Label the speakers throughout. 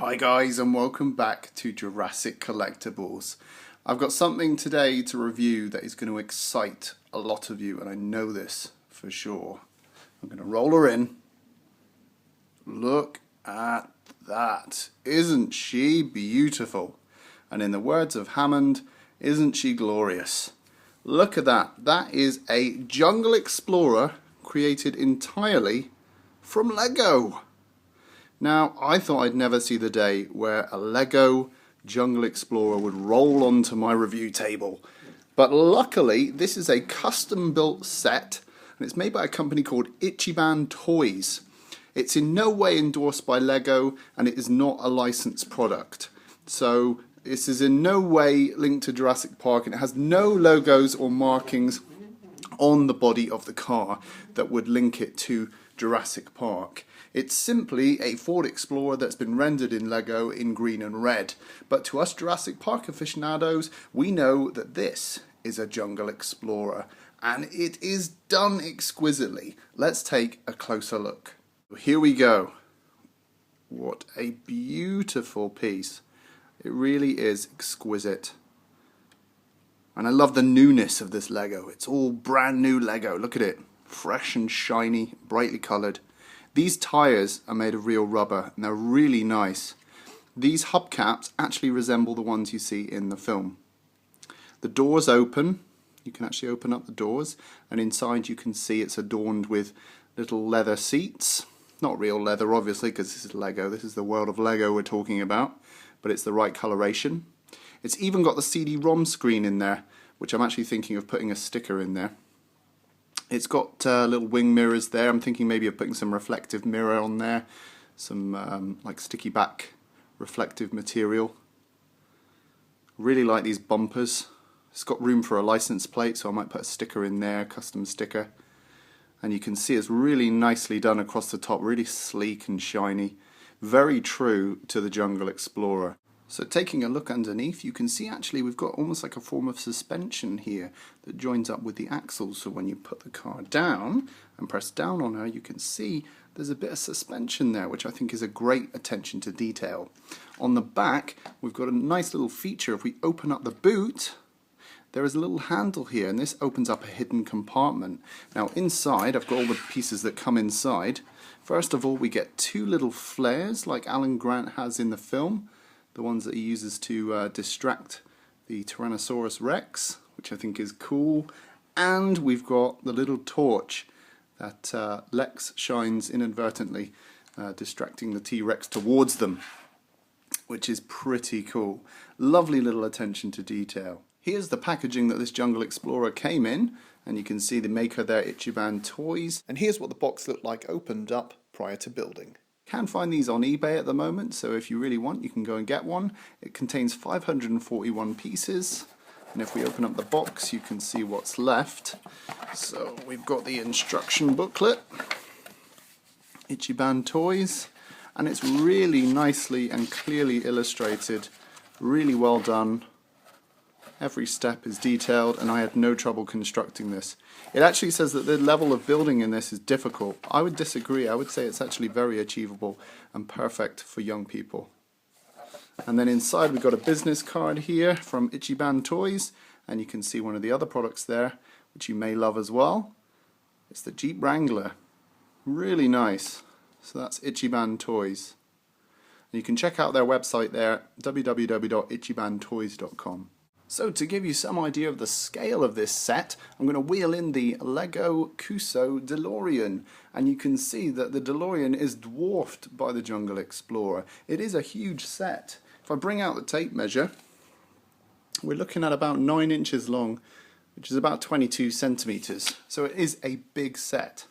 Speaker 1: Hi guys, and welcome back to Jurassic Collectibles. I've got something today to review that is going to excite a lot of you, and I know this for sure. I'm going to roll her in. Look at that. Isn't she beautiful? And in the words of Hammond, isn't she glorious? Look at that. That is a Jungle Explorer created entirely from Lego. Now, I thought I'd never see the day where a Lego Jungle Explorer would roll onto my review table. But luckily, this is a custom-built set, and it's made by a company called Ichiban Toys. It's in no way endorsed by Lego, and it is not a licensed product. So, this is in no way linked to Jurassic Park, and it has no logos or markings on the body of the car that would link it to Jurassic Park. It's simply a Ford Explorer that's been rendered in Lego in green and red. But to us Jurassic Park aficionados, we know that this is a Jungle Explorer, and it is done exquisitely. Let's take a closer look. Here we go. What a beautiful piece. It really is exquisite. And I love the newness of this Lego. It's all brand new Lego. Look at it. Fresh and shiny, brightly coloured. These tyres are made of real rubber, and they're really nice. These hubcaps actually resemble the ones you see in the film. The doors open. You can actually open up the doors, and inside you can see it's adorned with little leather seats. Not real leather, obviously, because this is Lego. This is the world of Lego we're talking about, but it's the right coloration. It's even got the CD-ROM screen in there, which I'm actually thinking of putting a sticker in there. It's got little wing mirrors there. I'm thinking maybe of putting some reflective mirror on there, some like sticky back reflective material. Really like these bumpers. It's got room for a license plate, so I might put a sticker in there, custom sticker. And you can see it's really nicely done across the top, really sleek and shiny. Very true to the Jungle Explorer. So taking a look underneath, you can see actually we've got almost like a form of suspension here that joins up with the axles. So when you put the car down and press down on her, you can see there's a bit of suspension there, which I think is a great attention to detail. On the back, we've got a nice little feature. If we open up the boot, there is a little handle here, and this opens up a hidden compartment. Now inside, I've got all the pieces that come inside. First of all, we get two little flares like Alan Grant has in the film. The ones that he uses to distract the Tyrannosaurus Rex, which I think is cool. And we've got the little torch that Lex shines inadvertently, distracting the T-Rex towards them, which is pretty cool. Lovely little attention to detail. Here's the packaging that this Jungle Explorer came in, and you can see the maker there, Ichiban Toys. And here's what the box looked like opened up prior to building. Can find these on eBay at the moment, so if you really want, you can go and get one. It contains 541 pieces, and if we open up the box, you can see what's left. So we've got the instruction booklet, Ichiban Toys, and it's really nicely and clearly illustrated, really well done. Every step is detailed, and I had no trouble constructing this. It actually says that the level of building in this is difficult. I would disagree. I would say it's actually very achievable and perfect for young people. And then inside we've got a business card here from Ichiban Toys, and you can see one of the other products there, which you may love as well. It's the Jeep Wrangler. Really nice. So that's Ichiban Toys. And you can check out their website there, www.ichibantoys.com. So to give you some idea of the scale of this set, I'm going to wheel in the Lego Cuusoo DeLorean, and you can see that the DeLorean is dwarfed by the Jungle Explorer. It is a huge set. If I bring out the tape measure, we're looking at about 9 inches long, which is about 22 centimeters. So it is a big set.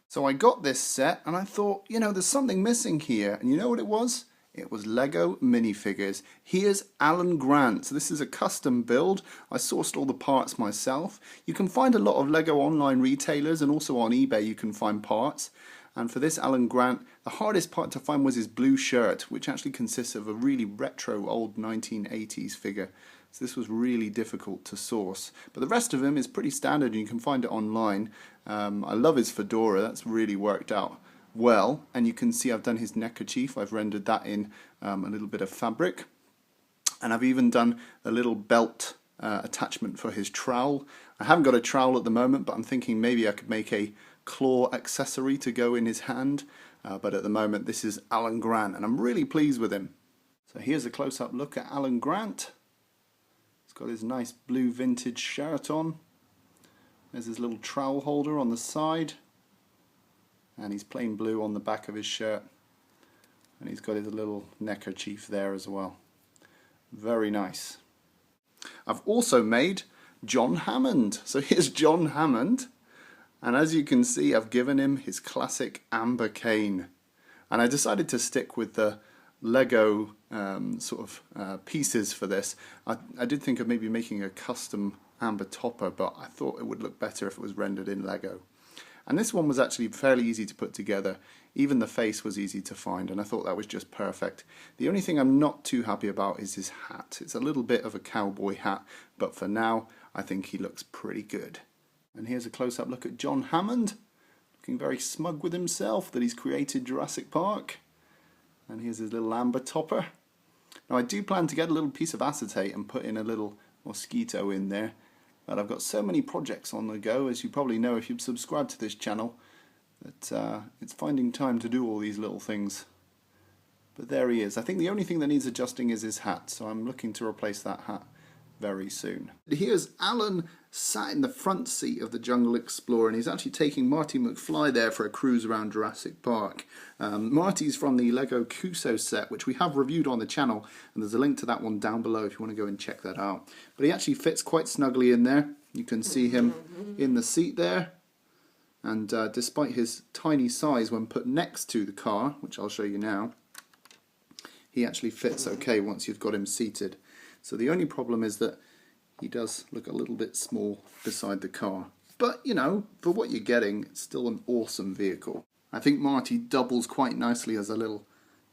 Speaker 1: So I got this set and I thought, you know, there's something missing here, and you know what it was? It was Lego minifigures. Here's Alan Grant. So this is a custom build. I sourced all the parts myself. You can find a lot of Lego online retailers, and also on eBay you can find parts. And for this Alan Grant, the hardest part to find was his blue shirt, which actually consists of a really retro old 1980s figure. So this was really difficult to source. But the rest of him is pretty standard, and you can find it online. I love his fedora. That's really worked out well. And you can see I've done his neckerchief. I've rendered that in a little bit of fabric. And I've even done a little belt attachment for his trowel. I haven't got a trowel at the moment, but I'm thinking maybe I could make a claw accessory to go in his hand. But at the moment, this is Alan Grant, and I'm really pleased with him. So here's a close-up look at Alan Grant. He's got his nice blue vintage shirt on. There's his little trowel holder on the side. And he's plain blue on the back of his shirt. And he's got his little neckerchief there as well. Very nice. I've also made John Hammond. So here's John Hammond. And as you can see, I've given him his classic amber cane. And I decided to stick with the Lego pieces for this. I did think of maybe making a custom amber topper, but I thought it would look better if it was rendered in Lego. And this one was actually fairly easy to put together. Even the face was easy to find, and I thought that was just perfect. The only thing I'm not too happy about is his hat. It's a little bit of a cowboy hat, but for now, I think he looks pretty good. And here's a close-up look at John Hammond, looking very smug with himself that he's created Jurassic Park. And here's his little amber topper. Now I do plan to get a little piece of acetate and put in a little mosquito in there. But I've got so many projects on the go, as you probably know if you've subscribed to this channel, that it's finding time to do all these little things. But there he is. I think the only thing that needs adjusting is his hat, so I'm looking to replace that hat very soon. Here's Alan sat in the front seat of the Jungle Explorer, and he's actually taking Marty McFly there for a cruise around Jurassic Park. Marty's from the Lego Cuso set, which we have reviewed on the channel, and there's a link to that one down below if you want to go and check that out. But he actually fits quite snugly in there. You can see him in the seat there, and despite his tiny size when put next to the car, which I'll show you now, he actually fits okay once you've got him seated. So the only problem is that he does look a little bit small beside the car. But, you know, for what you're getting, it's still an awesome vehicle. I think Marty doubles quite nicely as a little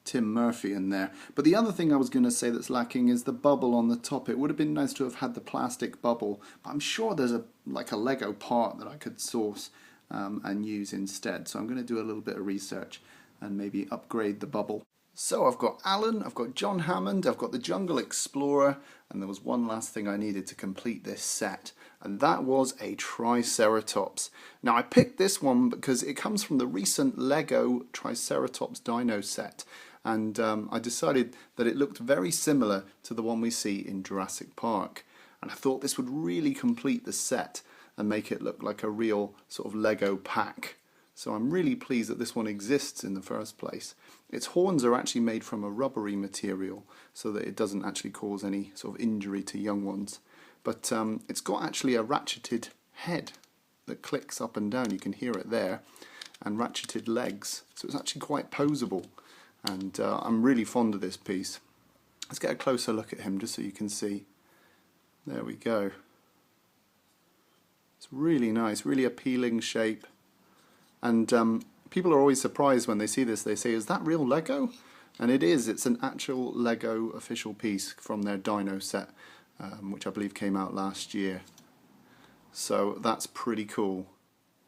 Speaker 1: Tim Murphy in there. But the other thing I was going to say that's lacking is the bubble on the top. It would have been nice to have had the plastic bubble, but I'm sure there's a Lego part that I could source and use instead. So I'm going to do a little bit of research and maybe upgrade the bubble. So I've got Alan, I've got John Hammond, I've got the Jungle Explorer, and there was one last thing I needed to complete this set, and that was a Triceratops. Now I picked this one because it comes from the recent Lego Triceratops dino set, and I decided that it looked very similar to the one we see in Jurassic Park, and I thought this would really complete the set and make it look like a real sort of Lego pack. So I'm really pleased that this one exists in the first place. Its horns are actually made from a rubbery material so that it doesn't actually cause any sort of injury to young ones. But it's got actually a ratcheted head that clicks up and down, you can hear it there, and ratcheted legs. So it's actually quite poseable, and I'm really fond of this piece. Let's get a closer look at him just so you can see. There we go. It's really nice, really appealing shape. And people are always surprised when they see this. They say, is that real Lego? And it is. It's an actual Lego official piece from their dino set, which I believe came out last year. So that's pretty cool.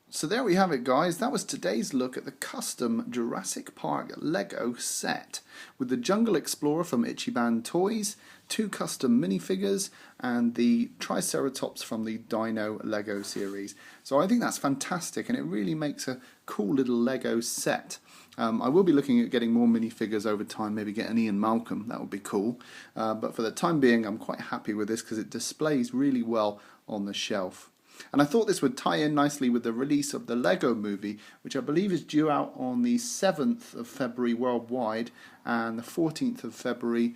Speaker 1: So there we have it, guys. That was today's look at the custom Jurassic Park Lego set with the Jungle Explorer from Ichiban Toys, 2 custom minifigures, and the Triceratops from the Dino Lego series. So I think that's fantastic, and it really makes a cool little Lego set. I will be looking at getting more minifigures over time, maybe get an Ian Malcolm, that would be cool. But for the time being, I'm quite happy with this because it displays really well on the shelf. And I thought this would tie in nicely with the release of the Lego Movie, which I believe is due out on the 7th of February worldwide and the 14th of February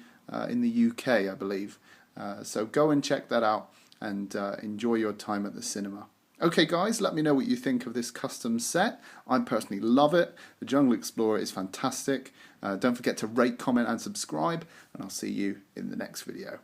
Speaker 1: in the UK, I believe. So go and check that out and enjoy your time at the cinema. Okay guys, let me know what you think of this custom set. I personally love it. The Jungle Explorer is fantastic. Don't forget to rate, comment and subscribe, and I'll see you in the next video.